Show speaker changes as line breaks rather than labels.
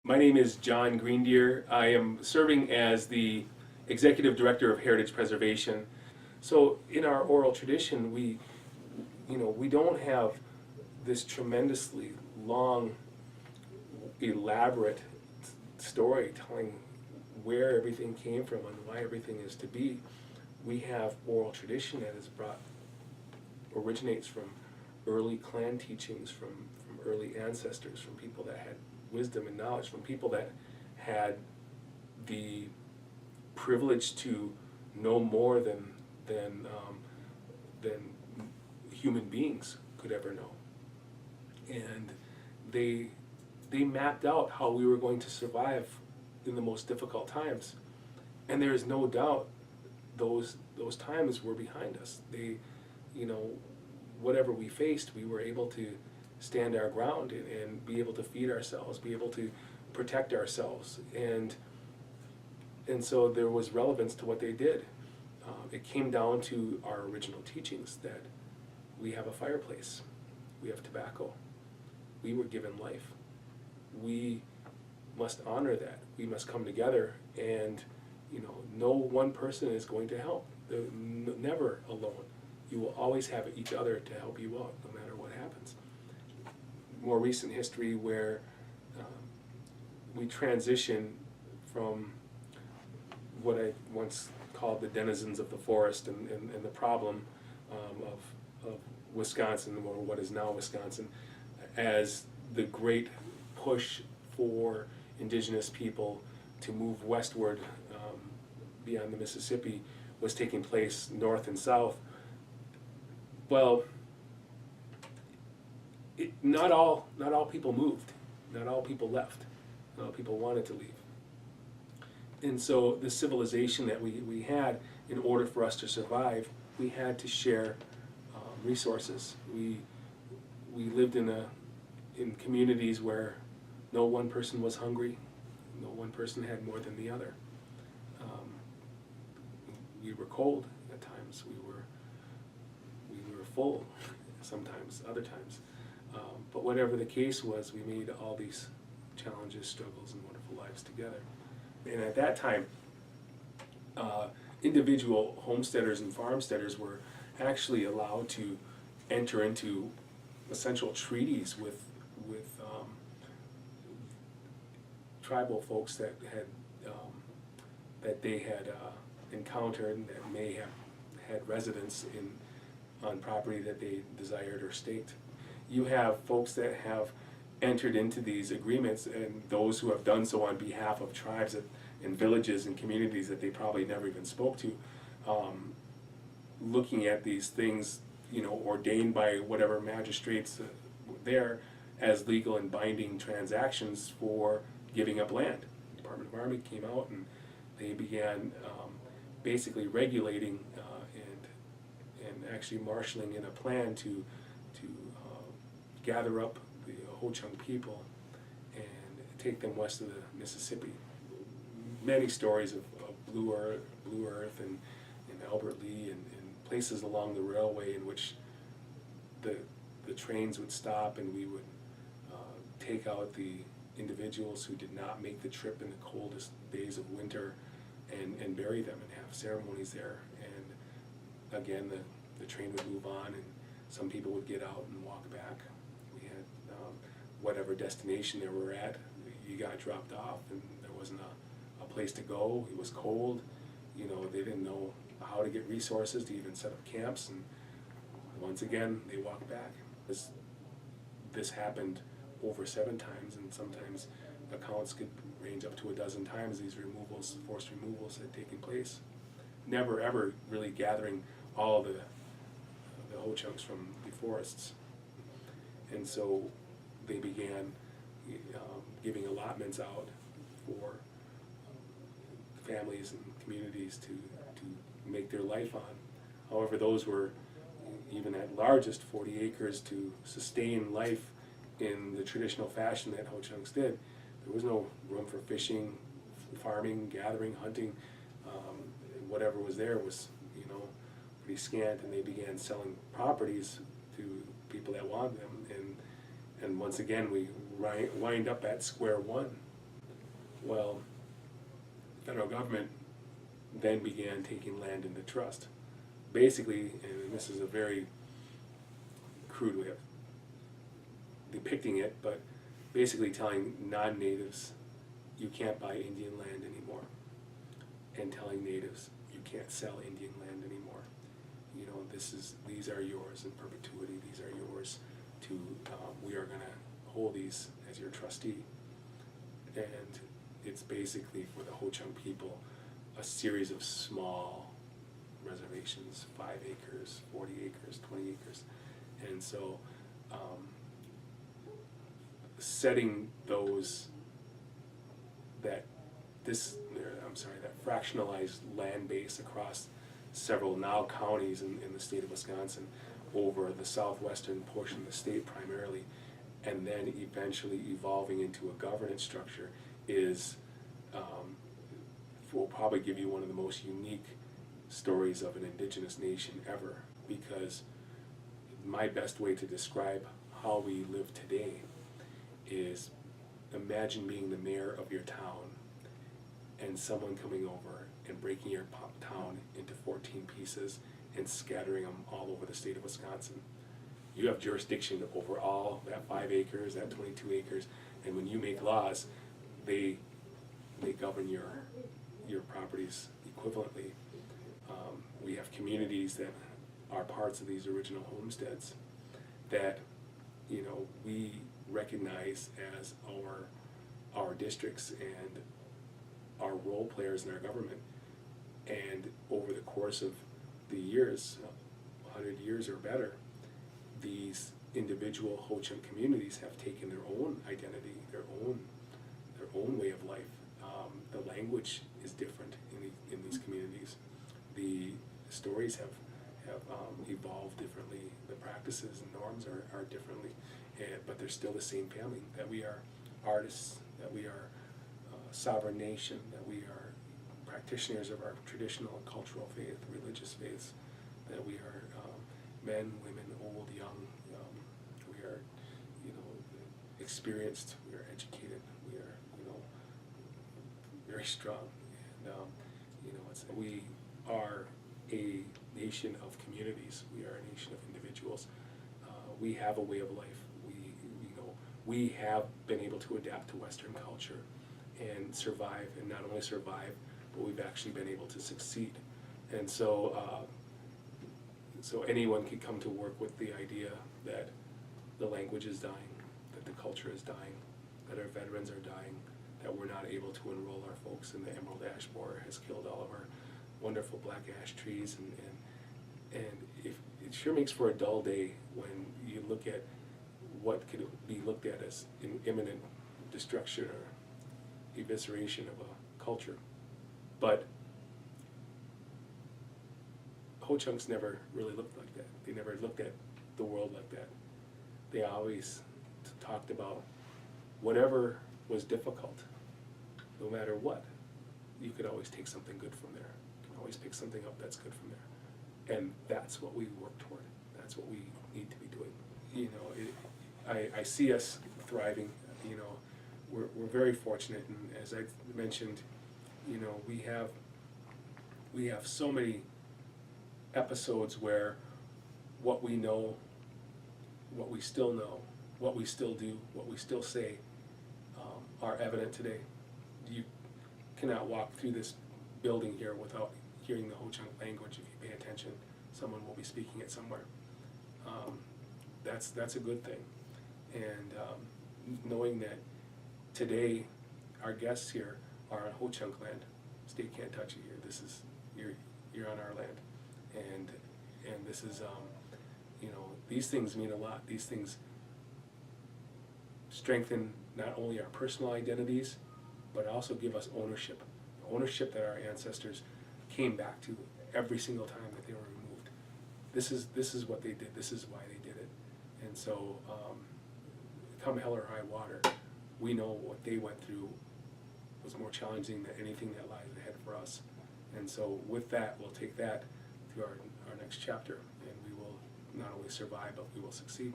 My name is John Greendeer. I am serving as the Executive Director of Heritage Preservation. So in our oral tradition, we don't have this tremendously long, elaborate story telling where everything came from and why everything is to be. We have oral tradition that originates from early clan teachings, from early ancestors, from people that had wisdom and knowledge, from people that had the privilege to know more than human beings could ever know. And they mapped out how we were going to survive in the most difficult times. And there is no doubt those times were behind us. Whatever we faced, we were able to stand our ground and be able to feed ourselves, be able to protect ourselves. And so there was relevance to what they did. It came down to our original teachings that we have a fireplace, we have tobacco, we were given life. We must honor that. We must come together, and no one person is going to help. Never alone. You will always have each other to help you out, no matter what happens. More recent history where we transition from what I once called the denizens of the forest and the problem of Wisconsin, or what is now Wisconsin, as the great push for indigenous people to move westward beyond the Mississippi was taking place north and south. Well, not all people moved, not all people left, not all people wanted to leave. And so the civilization that we had, in order for us to survive, we had to share resources. We lived in communities where no one person was hungry, no one person had more than the other. We were cold at times. We were full sometimes, other times. But whatever the case was, we made all these challenges, struggles, and wonderful lives together. And at that time, individual homesteaders and farmsteaders were actually allowed to enter into essential treaties with tribal folks that they had encountered and that may have had residence on property that they desired or staked. You have folks that have entered into these agreements, and those who have done so on behalf of tribes and villages and communities that they probably never even spoke to, looking at these things, ordained by whatever magistrates there as legal and binding transactions for giving up land. The Department of Army came out and they began basically regulating and actually marshaling in a plan to gather up the Ho-Chunk people and take them west of the Mississippi. Many stories of Blue Earth and Albert Lee and places along the railway in which the trains would stop and we would take out the individuals who did not make the trip in the coldest days of winter and bury them and have ceremonies there. And again, the train would move on and some people would get out and walk back. We had whatever destination they were at, you got dropped off and there wasn't a place to go. It was cold. They didn't know how to get resources to even set up camps, and once again they walked back. This happened over 7 times, and sometimes accounts could range up to a dozen times these forced removals had taken place. Never ever really gathering all the Ho-Chunks from the forests. And so they began giving allotments out for families and communities to make their life on. However, those were, even at largest, 40 acres to sustain life in the traditional fashion that Ho-Chunks did. There was no room for fishing, farming, gathering, hunting. Whatever was there was, pretty scant, and they began selling properties to people that wanted them. And once again, we wind up at square one. Well, the federal government then began taking land into trust. Basically, and this is a very crude way of depicting it, but basically telling non-natives you can't buy Indian land anymore, and telling natives you can't sell Indian land anymore. You know, these are yours in perpetuity. These are yours to. We are going to hold these as your trustee, and it's basically for the Ho-Chunk people a series of small reservations, 5 acres, 40 acres, 20 acres, and so setting those that fractionalized land base across several now counties in the state of Wisconsin over the southwestern portion of the state primarily, and then eventually evolving into a governance structure is will probably give you one of the most unique stories of an indigenous nation ever, because my best way to describe how we live today is imagine being the mayor of your town and someone coming over and breaking your town into 14 pieces and scattering them all over the state of Wisconsin. You have jurisdiction over all that 5 acres, that 22 acres, and when you make laws, they govern your properties equivalently. We have communities that are parts of these original homesteads that, you know, we recognize as our districts and our role players in our government. And over the course of the years, 100 years or better, these individual Ho-Chunk communities have taken their own identity, their own way of life. The language is different in these communities. The stories have evolved differently. The practices and norms are differently, but they're still the same family. That we are artists, that we are a sovereign nation, that we are practitioners of our traditional and cultural faith, religious faiths, that we are men, women, old, young. We are, you know, experienced. We are educated. We are, you know, very strong. And you know, we are a nation of communities. We are a nation of individuals. We have a way of life. We have been able to adapt to Western culture and survive, and not only survive, but we've actually been able to succeed. And so, so anyone could come to work with the idea that the language is dying, that the culture is dying, that our veterans are dying, that we're not able to enroll our folks in the emerald ash borer has killed all of our wonderful black ash trees, and it sure makes for a dull day when you look at what could be looked at as an imminent destruction or evisceration of a culture. But Ho-Chunks never really looked like that. They never looked at the world like that. They always talked about whatever was difficult, no matter what, you could always take something good from there. You can always pick something up that's good from there. And that's what we work toward. That's what we need to be doing. You know, I see us thriving. You know, we're very fortunate, and as I mentioned, you know, we have so many episodes where what we know, what we still know, what we still do, what we still say, are evident today. You cannot walk through this building here without hearing the Ho-Chunk language. If you pay attention, someone will be speaking it somewhere. That's a good thing. And knowing that today our guests here are on Ho-Chunk land, state can't touch you here. This is you're on our land, and this is you know, these things mean a lot. These things strengthen not only our personal identities, but also give us ownership that our ancestors came back to every single time that they were removed. This is what they did. This is why they did it. And so, come hell or high water, we know what they went through was more challenging than anything that lies ahead for us. And so with that, we'll take that to our next chapter, and we will not only survive, but we will succeed.